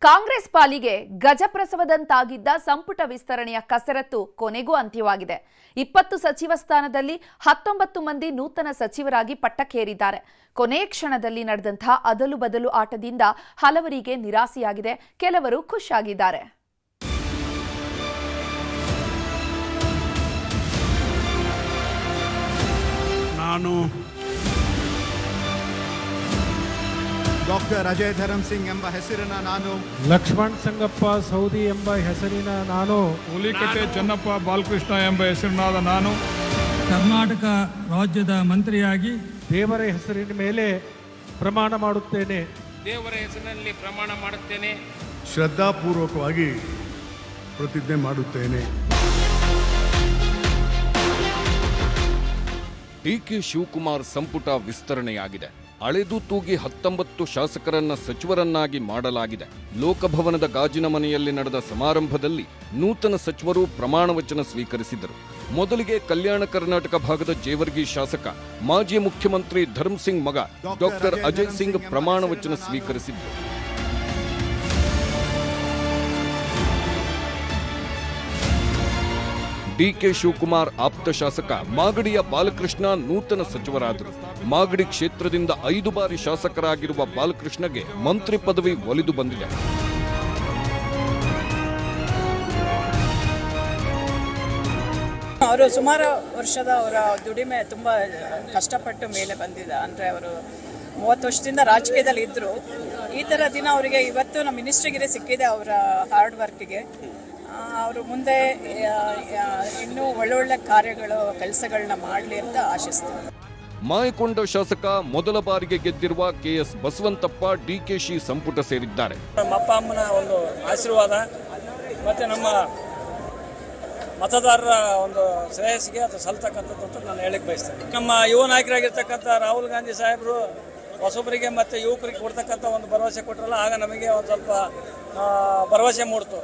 ಕಾಂಗ್ರೆಸ್ ಪಾಲಿಗೆ ಗಜಪ್ರಸವದಂತಾಗಿದ್ದ ಸಂಪುಟ ವಿಸ್ತರಣೆಯ ಕಸರತ್ತು ಕೊನೆಗೂ ಅಂತ್ಯವಾಗಿದೆ. 20 ಸಚಿವ ಸ್ಥಾನದಲ್ಲಿ 19 ಮಂದಿ ನೂತನ ಸಚಿವರಾಗಿ ಪಟ್ಟಕ್ಕೇರಿದ್ದಾರೆ. ಕೊನೆಯ ಕ್ಷಣದಲ್ಲಿ ನಡೆದಂತಹ ಅದಲು ಬದಲು ಆಟದಿಂದ ಹಲವರಿಗೆ ನಿರಾಸೆಯಾಗಿದೆ, ಕೆಲವರು ಖುಷಿಯಾಗಿದ್ದಾರೆ. ನಾನು ಡಾಕ್ಟರ್ ಅಜಯ್ ಧರಮ್ ಸಿಂಗ್ ಎಂಬ ಹೆಸರಿನ ನಾನು, ಲಕ್ಷ್ಮಣ್ ಸಂಗಪ್ಪ ಸೌದಿ ಎಂಬ ಹೆಸರಿನ ನಾನು, ಹುಲಿಕಟ್ಟೆ ಚೆನ್ನಪ್ಪ ಬಾಲಕೃಷ್ಣ ಎಂಬ ಹೆಸರಿನಾದ ನಾನು ಕರ್ನಾಟಕ ರಾಜ್ಯದ ಮಂತ್ರಿಯಾಗಿ ದೇವರ ಹೆಸರಿನ ಮೇಲೆ ಪ್ರಮಾಣ ಮಾಡುತ್ತೇನೆ. ದೇವರ ಹೆಸರಿನಲ್ಲಿ ಪ್ರಮಾಣ ಮಾಡುತ್ತೇನೆ. ಶ್ರದ್ಧಾಪೂರ್ವಕವಾಗಿ ಪ್ರತಿಜ್ಞೆ ಮಾಡುತ್ತೇನೆ. ಡಿಕೆ ಶಿವಕುಮಾರ್ ಸಂಪುಟ ವಿಸ್ತರಣೆಯಾಗಿದೆ. ಅಳೆದು ತೂಗಿ 19 ಶಾಸಕರನ್ನ ಸಚಿವರನ್ನಾಗಿ ಮಾಡಲಾಗಿದೆ. ಲೋಕಭವನದ ಗಾಜಿನ ಮನೆಯಲ್ಲಿ ನಡೆದ ಸಮಾರಂಭದಲ್ಲಿ ನೂತನ ಸಚಿವರು ಪ್ರಮಾಣ ವಚನ ಸ್ವೀಕರಿಸಿದರು. ಮೊದಲಿಗೆ ಕಲ್ಯಾಣ ಕರ್ನಾಟಕ ಭಾಗದ ಜೇವರ್ಗಿ ಶಾಸಕ ಮಾಜಿ ಮುಖ್ಯಮಂತ್ರಿ ಧರ್ಮ್ ಸಿಂಗ್ ಮಗ ಡಾಕ್ಟರ್ ಅಜಯ್ ಸಿಂಗ್ ಪ್ರಮಾಣ ವಚನ ಸ್ವೀಕರಿಸಿದರು. ಡಿಕೆ ಶಿವಕುಮಾರ್ ಆಪ್ತ ಶಾಸಕ ಮಾಗಡಿಯ ಬಾಲಕೃಷ್ಣ ನೂತನ ಸಚಿವರಾದರು. ಮಾಗಡಿ ಕ್ಷೇತ್ರದಿಂದ 5 ಬಾರಿ ಶಾಸಕರಾಗಿರುವ ಬಾಲಕೃಷ್ಣಗೆ ಮಂತ್ರಿ ಪದವಿ ಒಲಿದು ಬಂದಿದೆ. ಅವರು ಸುಮಾರು ವರ್ಷದ ಅವರ ದುಡಿಮೆ ತುಂಬ ಕಷ್ಟಪಟ್ಟು ಮೇಲೆ ಬಂದಿದೆ. ಅಂದರೆ ಅವರು 30 ವರ್ಷದಿಂದ ರಾಜಕೀಯದಲ್ಲಿ ಇದ್ದರು. ಈ ಥರ ದಿನ ಅವರಿಗೆ ಇವತ್ತು ನಮ್ಮ ಮಿನಿಸ್ಟ್ರಿಗಿರಿ ಸಿಕ್ಕಿದೆ ಅವರ ಹಾರ್ಡ್ ವರ್ಕ್ಗೆ. ಅವರು ಮುಂದೆ ಇನ್ನೂ ಒಳ್ಳೊಳ್ಳೆ ಕೆಲಸಗಳನ್ನ ಮಾಡಲಿ ಅಂತ ಆಶಿಸ್ತಾರೆ. ಮಾಯಕೊಂಡ ಶಾಸಕ ಮೊದಲ ಬಾರಿಗೆ ಗೆದ್ದಿರುವ ಕೆಎಸ್ ಬಸವಂತಪ್ಪ ಡಿಕೆಶಿ ಸಂಪುಟ ಸೇರಿದ್ದಾರೆ. ನಮ್ಮ ಅಪ್ಪ ಅಮ್ಮನ ಒಂದು ಆಶೀರ್ವಾದ ಮತ್ತೆ ನಮ್ಮ ಮತದಾರರ ಒಂದು ಶ್ರೇಯಸ್ಸಿಗೆ ಅದು ಸಲ್ತಕ್ಕಂಥದ್ದು ಅಂತ ನಾನು ಹೇಳಿಕ್ಕೆ ಬಯಸ್ತೇನೆ. ನಮ್ಮ ಯುವ ನಾಯಕರಾಗಿರ್ತಕ್ಕಂಥ ರಾಹುಲ್ ಗಾಂಧಿ ಸಾಹೇಬರು ಹೊಸಬರಿಗೆ ಮತ್ತು ಯುವಕರಿಗೆ ಕೊಡ್ತಕ್ಕಂಥ ಒಂದು ಭರವಸೆ ಕೊಟ್ಟರಲ್ಲ, ಆಗ ನಮಗೆ ಒಂದು ಸ್ವಲ್ಪ ಭರವಸೆ ಮೂಡ್ತು.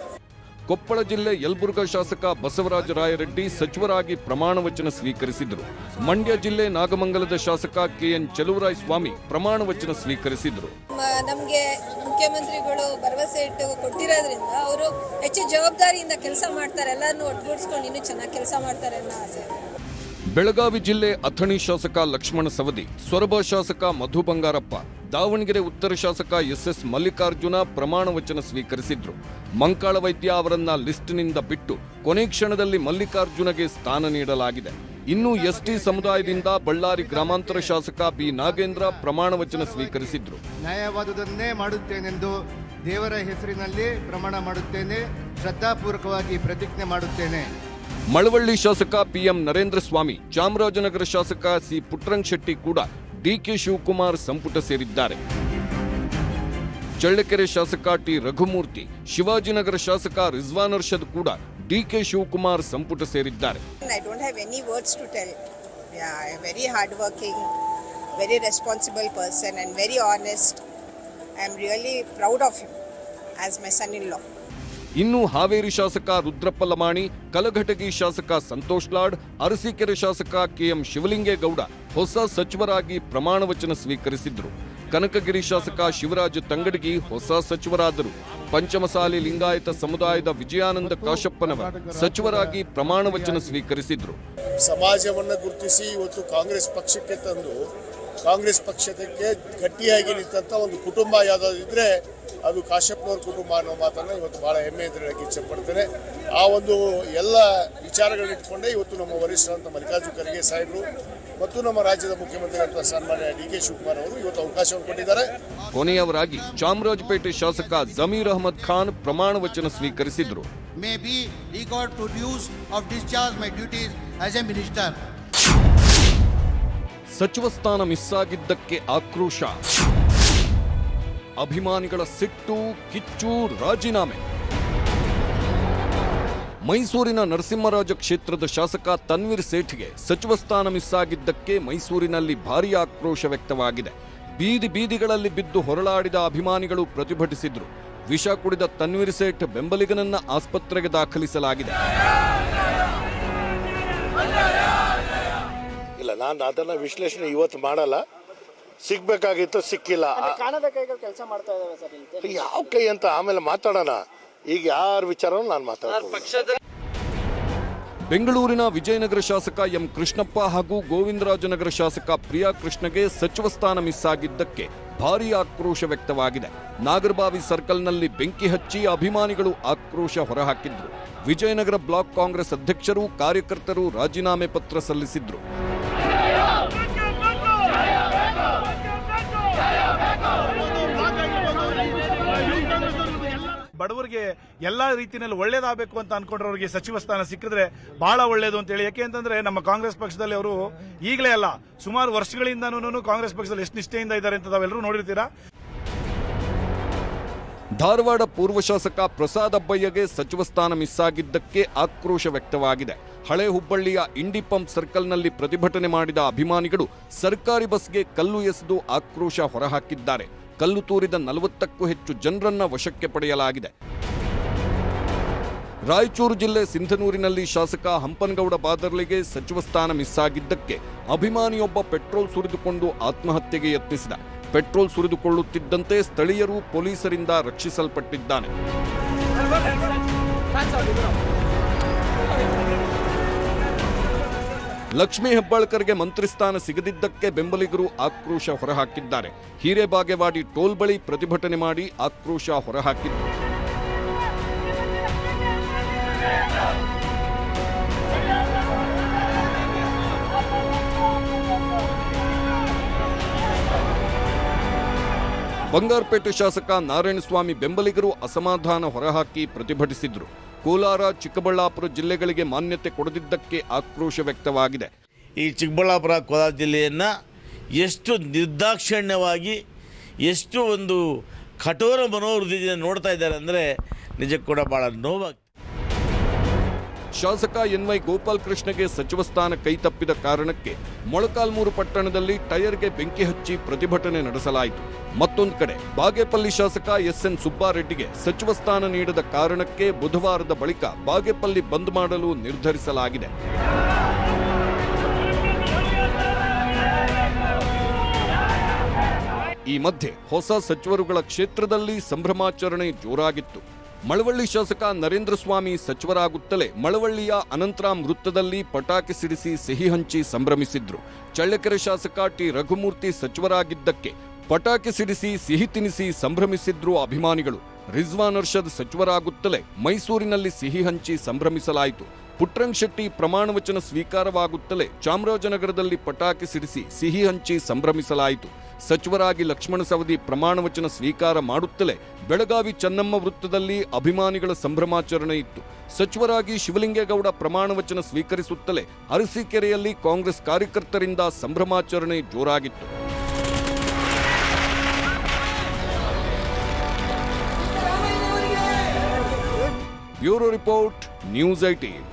ಕೊಪ್ಪಳ ಜಿಲ್ಲೆ ಯಲಬುರ್ಗಾ ಶಾಸಕ ಬಸವರಾಜ ರಾಯರೆಡ್ಡಿ ಸಚಿವರಾಗಿ ಪ್ರಮಾಣ ವಚನ ಸ್ವೀಕರಿಸಿದರು. ಮಂಡ್ಯ ಜಿಲ್ಲೆ ನಾಗಮಂಗಲದ ಶಾಸಕ ಕೆಎನ್ ಚಲುವರಾಯ ಸ್ವಾಮಿ ಪ್ರಮಾಣ ವಚನ ಸ್ವೀಕರಿಸಿದರು. ನಮಗೆ ಮುಖ್ಯಮಂತ್ರಿಗಳು ಭರವಸೆ ಇಟ್ಟು ಕೊಟ್ಟಿರೋದ್ರಿಂದ ಅವರು ಹೆಚ್ಚು ಜವಾಬ್ದಾರಿಯಿಂದ ಕೆಲಸ ಮಾಡ್ತಾರೆ. ಎಲ್ಲರನ್ನೂ ಒಟ್ಟುಗೂಡಿಸ್ಕೊಂಡು ಇನ್ನೂ ಚೆನ್ನಾಗಿ ಕೆಲಸ ಮಾಡ್ತಾರೆ ಅನ್ನೋ ಆಸೆ. ಬೆಳಗಾವಿ ಜಿಲ್ಲೆ ಅಥಣಿ ಶಾಸಕ ಲಕ್ಷ್ಮಣ ಸವದಿ, ಸೊರಬ ಶಾಸಕ ಮಧು ಬಂಗಾರಪ್ಪ, ದಾವಣಗೆರೆ ಉತ್ತರ ಶಾಸಕ ಎಸ್ಎಸ್ ಮಲ್ಲಿಕಾರ್ಜುನ ಪ್ರಮಾಣ ವಚನ ಸ್ವೀಕರಿಸಿದ್ರು. ಮಂಕಾಳ ವೈದ್ಯ ಅವರನ್ನ ಲಿಸ್ಟ್ನಿಂದ ಬಿಟ್ಟು ಕೊನೆ ಕ್ಷಣದಲ್ಲಿ ಮಲ್ಲಿಕಾರ್ಜುನಗೆ ಸ್ಥಾನ ನೀಡಲಾಗಿದೆ. ಇನ್ನು ಎಸ್ಟಿ ಸಮುದಾಯದಿಂದ ಬಳ್ಳಾರಿ ಗ್ರಾಮಾಂತರ ಶಾಸಕ ಬಿ ನಾಗೇಂದ್ರ ಪ್ರಮಾಣ ವಚನ ಸ್ವೀಕರಿಸಿದ್ರು. ನ್ಯಾಯವಾದುದನ್ನೇ ಮಾಡುತ್ತೇನೆಂದು ದೇವರ ಹೆಸರಿನಲ್ಲಿ ಪ್ರಮಾಣ ಮಾಡುತ್ತೇನೆ. ಶ್ರದ್ಧಾಪೂರ್ವಕವಾಗಿ ಪ್ರತಿಜ್ಞೆ ಮಾಡುತ್ತೇನೆ. ಮಳವಳ್ಳಿ ಶಾಸಕ ಪಿಎಂ ನರೇಂದ್ರ ಸ್ವಾಮಿ, ಚಾಮರಾಜನಗರ ಶಾಸಕ ಸಿ ಪುಟ್ರಂಗ್ ಶೆಟ್ಟಿ ಕೂಡ ಡಿಕೆ ಶಿವಕುಮಾರ್ ಸಂಪುಟ ಸೇರಿದ್ದಾರೆ. ಚಳ್ಳಕೆರೆ ಶಾಸಕ ಟಿ ರಘುಮೂರ್ತಿ, ಶಿವಾಜಿನಗರ ಶಾಸಕ ರಿಜ್ವಾನ್ ಅರ್ಷದ್ ಕೂಡ ಡಿಕೆ ಶಿವಕುಮಾರ್ ಸಂಪುಟ ಸೇರಿದ್ದಾರೆ. I don't have any words to tell. Yeah, very hardworking, very responsible person and very honest. I am really proud of him as my son-in-law. ಇನ್ನು ಹಾವೇರಿ ಶಾಸಕ ರುದ್ರಪ್ಪ ಲಮಾಣಿ, ಕಲಘಟಗಿ ಶಾಸಕ ಸಂತೋಷ್ ಲಾಡ್, ಅರಸೀಕೆರೆ ಶಾಸಕ ಕೆಎಂ ಶಿವಲಿಂಗೇಗೌಡ ಹೊಸ ಸಚಿವರಾಗಿ ಪ್ರಮಾಣ ವಚನ ಸ್ವೀಕರಿಸಿದ್ರು. ಕನಕಗಿರಿ ಶಾಸಕ ಶಿವರಾಜ ತಂಗಡಗಿ ಹೊಸ ಸಚಿವರಾದರು. ಪಂಚಮಸಾಲಿ ಲಿಂಗಾಯತ ಸಮುದಾಯದ ವಿಜಯಾನಂದ ಕಾಶಪ್ಪನವರ್ ಸಚಿವರಾಗಿ ಪ್ರಮಾಣ ವಚನ ಸ್ವೀಕರಿಸಿದ್ರು. ಸಮಾಜವನ್ನು ಗುರುತಿಸಿ ಇವತ್ತು ಕಾಂಗ್ರೆಸ್ ಪಕ್ಷಕ್ಕೆ ತಂದು ಕಾಂಗ್ರೆಸ್ ಪಕ್ಷಕ್ಕೆ ಗಟ್ಟಿಯಾಗಿ ನಿಂತ ಒಂದು ಕುಟುಂಬ ಯಾವುದಾದಿದ್ರೆ ಅದು ಕಾಶಪ್ಪನವ್ರ ಕುಟುಂಬ ಅನ್ನೋ ಮಾತನ್ನು ಇವತ್ತು ಬಹಳ ಹೆಮ್ಮೆಯಿಂದ ಹೇಳಕ್ಕೆ ಇಚ್ಛೆಪಡ್ತೇನೆ. ಆ ಒಂದು ಎಲ್ಲ ವಿಚಾರಗಳನ್ನಿಟ್ಟುಕೊಂಡೇ ಇವತ್ತು ನಮ್ಮ ವರಿಷ್ಠರಂತ ಮಲ್ಲಿಕಾರ್ಜುನ ಖರ್ಗೆ ಸಾಹೇಬರು ಮತ್ತು ನಮ್ಮ ರಾಜ್ಯದ ಮುಖ್ಯಮಂತ್ರಿಗಳಾದ ಸನ್ಮಾನ್ಯ ಡಿಕೆ ಶಿವಕುಮಾರ್ ಅವರು ಇವತ್ತು ಅವಕಾಶವನ್ನು ಕೊಟ್ಟಿದ್ದಾರೆ. ಕೊನೆಯವರಾಗಿ ಚಾಮರಾಜಪೇಟೆ ಶಾಸಕ ಜಮೀರ್ ಅಹಮದ್ ಖಾನ್ ಪ್ರಮಾಣ ವಚನ ಸ್ವೀಕರಿಸಿದ್ರು. May be record to dues of discharge my duties as a minister. ಸಚಿವ ಸ್ಥಾನ ಮಿಸ್ಸಾಗಿದ್ದಕ್ಕೆ ಆಕ್ರೋಶ, ಅಭಿಮಾನಿಗಳ ಸಿಟ್ಟು, ಕಿಚ್ಚು, ರಾಜೀನಾಮೆ. ಮೈಸೂರಿನ ನರಸಿಂಹರಾಜ ಕ್ಷೇತ್ರದ ಶಾಸಕ ತನ್ವೀರ್ ಸೇಠ್ಗೆ ಸಚಿವ ಸ್ಥಾನ ಮಿಸ್ಸಾಗಿದ್ದಕ್ಕೆ ಮೈಸೂರಿನಲ್ಲಿ ಭಾರೀ ಆಕ್ರೋಶ ವ್ಯಕ್ತವಾಗಿದೆ. ಬೀದಿಗಳಲ್ಲಿ ಬಿದ್ದು ಹೊರಳಾಡಿದ ಅಭಿಮಾನಿಗಳು ಪ್ರತಿಭಟಿಸಿದ್ರು. ವಿಷ ಕುಡಿದ ತನ್ವೀರ್ ಸೇಠ್ ಬೆಂಬಲಿಗನನ್ನ ಆಸ್ಪತ್ರೆಗೆ ದಾಖಲಿಸಲಾಗಿದೆ. ಇಲ್ಲ, ನಾನು ಅದನ್ನು ವಿಶ್ಲೇಷಣೆ ಇವತ್ತು ಮಾಡಲ್ಲ. ಸಿಗ್ಬೇಕಾಗಿತ್ತು, ಸಿಕ್ಕಿಲ್ಲ. ಕೆಲಸ ಮಾಡ್ತಾ ಇದಾವೆ ಸರ್. ಯಾವ ಕೈ ಅಂತ ಆಮೇಲೆ ಮಾತಾಡೋಣ. ಈಗ ಯಾರ ವಿಚಾರವನ್ನು ನಾನು ಮಾತಾಡ್ತೀನಿ. ಬೆಂಗಳೂರಿನ ವಿಜಯನಗರ ಶಾಸಕ ಎಂ ಕೃಷ್ಣಪ್ಪ ಹಾಗೂ ಗೋವಿಂದರಾಜನಗರ ಶಾಸಕ ಪ್ರಿಯಾ ಕೃಷ್ಣಗೆ ಸಚಿವ ಸ್ಥಾನ ಮಿಸ್ ಆಗಿದ್ದಕ್ಕೆ ಭಾರೀ ಆಕ್ರೋಶ ವ್ಯಕ್ತವಾಗಿದೆ. ನಾಗರಬಾವಿ ಸರ್ಕಲ್ನಲ್ಲಿ ಬೆಂಕಿ ಹಚ್ಚಿ ಅಭಿಮಾನಿಗಳು ಆಕ್ರೋಶ ಹೊರಹಾಕಿದ್ರು. ವಿಜಯನಗರ ಬ್ಲಾಕ್ ಕಾಂಗ್ರೆಸ್ ಅಧ್ಯಕ್ಷರು, ಕಾರ್ಯಕರ್ತರು ರಾಜೀನಾಮೆ ಪತ್ರ ಸಲ್ಲಿಸಿದ್ರು. ಬಡವರಿಗೆ ಎಲ್ಲಾ ರೀತಿಯಲ್ಲಿ ಒಳ್ಳೇದಾಗಬೇಕು ಅಂತ ಅನ್ಕೊಂಡ್ರವರಿಗೆ ಸಚಿವ ಸ್ಥಾನ ಸಿಕ್ಕಿದ್ರೆ ಬಹಳ ಒಳ್ಳೇದು ಅಂತ ಹೇಳಿ. ಯಾಕೆ ಅಂತಂದ್ರೆ ನಮ್ಮ ಕಾಂಗ್ರೆಸ್ ಪಕ್ಷದಲ್ಲಿ ಅವರು ಈಗಲೇ ಅಲ್ಲ, ಸುಮಾರು ವರ್ಷಗಳಿಂದನೂ ಕಾಂಗ್ರೆಸ್ ಪಕ್ಷದಲ್ಲಿ ಎಷ್ಟು ನಿಷ್ಠೆಯಿಂದ ಇದ್ದಾರೆ ಅಂತ ತಾವೆಲ್ಲರೂ ನೋಡಿರ್ತೀರಾ. ಧಾರವಾಡ ಪೂರ್ವ ಶಾಸಕ ಪ್ರಸಾದ್ ಅಬ್ಬಯ್ಯಗೆ ಸಚಿವ ಸ್ಥಾನ ಮಿಸ್ ಆಗಿದ್ದಕ್ಕೆ ಆಕ್ರೋಶ ವ್ಯಕ್ತವಾಗಿದೆ. ಹಳೆ ಹುಬ್ಬಳ್ಳಿಯ ಇಂಡಿ ಪಂಪ್ ಸರ್ಕಲ್ನಲ್ಲಿ ಪ್ರತಿಭಟನೆ ಮಾಡಿದ ಅಭಿಮಾನಿಗಳು ಸರ್ಕಾರಿ ಬಸ್ಗೆ ಕಲ್ಲು ಎಸೆದು ಆಕ್ರೋಶ ಹೊರಹಾಕಿದ್ದಾರೆ. ಕಲ್ಲು ತೂರಿದ 40ಕ್ಕೂ ಹೆಚ್ಚು ಜನರನ್ನ ವಶಕ್ಕೆ ಪಡೆಯಲಾಗಿದೆ. ರಾಯಚೂರು ಜಿಲ್ಲೆ ಸಿಂಧನೂರಿನಲ್ಲಿ ಶಾಸಕ ಹಂಪನಗೌಡ ಬಾದರ್ಲಿಗೆ ಸಚಿವ ಸ್ಥಾನ ಮಿಸ್ ಆಗಿದ್ದಕ್ಕೆ ಅಭಿಮಾನಿಯೊಬ್ಬ ಪೆಟ್ರೋಲ್ ಸುರಿದುಕೊಂಡು ಆತ್ಮಹತ್ಯೆಗೆ ಯತ್ನಿಸಿದ. ಪೆಟ್ರೋಲ್ ಸುರಿದುಕೊಳ್ಳುತ್ತಿದ್ದಂತೆ ಸ್ಥಳೀಯರು ಪೊಲೀಸರಿಂದ ರಕ್ಷಿಸಲ್ಪಟ್ಟಿದ್ದಾನೆ. ಲಕ್ಷ್ಮೀ ಹೆಬ್ಬಾಳ್ಕರ್ಗೆ ಮಂತ್ರಿ ಸ್ಥಾನ ಸಿಗದಿದ್ದಕ್ಕೆ ಬೆಂಬಲಿಗರು ಆಕ್ರೋಶ ಹೊರಹಾಕಿದ್ದಾರೆ. ಹಿರೇಬಾಗೇವಾಡಿ ಟೋಲ್ ಬಳಿ ಪ್ರತಿಭಟನೆ ಮಾಡಿ ಆಕ್ರೋಶ ಹೊರಹಾಕಿದ್ದಾರೆ. ಬಂಗಾರಪೇಟೆ ಶಾಸಕ ನಾರಾಯಣಸ್ವಾಮಿ ಬೆಂಬಲಿಗರು ಅಸಮಾಧಾನ ಹೊರಹಾಕಿ ಪ್ರತಿಭಟಿಸಿದ್ರು. ಕೋಲಾರ, ಚಿಕ್ಕಬಳ್ಳಾಪುರ ಜಿಲ್ಲೆಗಳಿಗೆ ಮಾನ್ಯತೆ ಕೊಡದಿದ್ದಕ್ಕೆ ಆಕ್ರೋಶ ವ್ಯಕ್ತವಾಗಿದೆ. ಈ ಚಿಕ್ಕಬಳ್ಳಾಪುರ, ಕೋಲಾರ ಜಿಲ್ಲೆಯನ್ನು ಎಷ್ಟು ನಿರ್ದಾಕ್ಷಿಣ್ಯವಾಗಿ, ಎಷ್ಟು ಒಂದು ಕಠೋರ ಮನೋವೃತ್ತಿಯಿಂದ ನೋಡ್ತಾ ಇದ್ದಾರೆ ಅಂದರೆ ನಿಜಕ್ಕೂ ಕೂಡ ಬಹಳ ನೋವಾಗ್ತದೆ. ಶಾಸಕ ಎನ್ವೈ ಗೋಪಾಲ್ ಕೃಷ್ಣಗೆ ಸಚಿವ ಸ್ಥಾನ ಕೈತಪ್ಪಿದ ಕಾರಣಕ್ಕೆ ಮೊಳಕಾಲ್ಮೂರು ಪಟ್ಟಣದಲ್ಲಿ ಟೈರ್ಗೆ ಬೆಂಕಿ ಹಚ್ಚಿ ಪ್ರತಿಭಟನೆ ನಡೆಸಲಾಯಿತು. ಮತ್ತೊಂದು ಕಡೆ ಬಾಗೇಪಲ್ಲಿ ಶಾಸಕ ಎಸ್ಎನ್ ಸುಬ್ಬಾರೆಡ್ಡಿಗೆ ಸಚಿವ ಸ್ಥಾನ ನೀಡದ ಕಾರಣಕ್ಕೆ ಬುಧವಾರದ ಬಳಿಕ ಬಾಗೇಪಲ್ಲಿ ಬಂದ್ ಮಾಡಲು ನಿರ್ಧರಿಸಲಾಗಿದೆ. ಈ ಮಧ್ಯೆ ಹೊಸ ಸಚಿವರುಗಳ ಕ್ಷೇತ್ರದಲ್ಲಿ ಸಂಭ್ರಮಾಚರಣೆ ಜೋರಾಗಿತ್ತು. ಮಳವಳ್ಳಿ ಶಾಸಕ ನರೇಂದ್ರ ಸ್ವಾಮಿ ಸಚಿವರಾಗುತ್ತಲೇ ಮಳವಳ್ಳಿಯ ಅನಂತರಾಮ್ ವೃತ್ತದಲ್ಲಿ ಪಟಾಕಿ ಸಿಡಿಸಿ ಸಿಹಿ ಹಂಚಿ ಸಂಭ್ರಮಿಸಿದ್ರು. ಚಳ್ಳಕೆರೆ ಶಾಸಕ ಟಿ ರಘುಮೂರ್ತಿ ಸಚಿವರಾಗಿದ್ದಕ್ಕೆ ಪಟಾಕಿ ಸಿಡಿಸಿ ಸಿಹಿ ತಿನಿಸಿ ಸಂಭ್ರಮಿಸಿದ್ರು ಅಭಿಮಾನಿಗಳು. ರಿಜ್ವಾನ್ ಅರ್ಷದ್ ಸಚಿವರಾಗುತ್ತಲೇ ಮೈಸೂರಿನಲ್ಲಿ ಸಿಹಿ ಹಂಚಿ ಸಂಭ್ರಮಿಸಲಾಯಿತು. ಪುಟ್ಟರಂಗ ಶೆಟ್ಟಿ ಪ್ರಮಾಣವಚನ ಸ್ವೀಕಾರವಾಗುತ್ತಲೇ ಚಾಮರಾಜನಗರದಲ್ಲಿ ಪಟಾಕಿ ಸಿಡಿಸಿ ಸಿಹಿ ಹಂಚಿ ಸಂಭ್ರಮಿಸಲಾಯಿತು. ಸಚಿವರಾಗಿ ಲಕ್ಷ್ಮಣ ಸವದಿ ಪ್ರಮಾಣವಚನ ಸ್ವೀಕಾರ ಮಾಡುತ್ತಲೇ ಬೆಳಗಾವಿ ಚೆನ್ನಮ್ಮ ವೃತ್ತದಲ್ಲಿ ಅಭಿಮಾನಿಗಳ ಸಂಭ್ರಮಾಚರಣೆ ಇತ್ತು. ಸಚಿವರಾಗಿ ಶಿವಲಿಂಗೇಗೌಡ ಪ್ರಮಾಣವಚನ ಸ್ವೀಕರಿಸುತ್ತಲೇ ಅರಸೀಕೆರೆಯಲ್ಲಿ ಕಾಂಗ್ರೆಸ್ ಕಾರ್ಯಕರ್ತರಿಂದ ಸಂಭ್ರಮಾಚರಣೆ ಜೋರಾಗಿತ್ತು. Bureau report, news 18.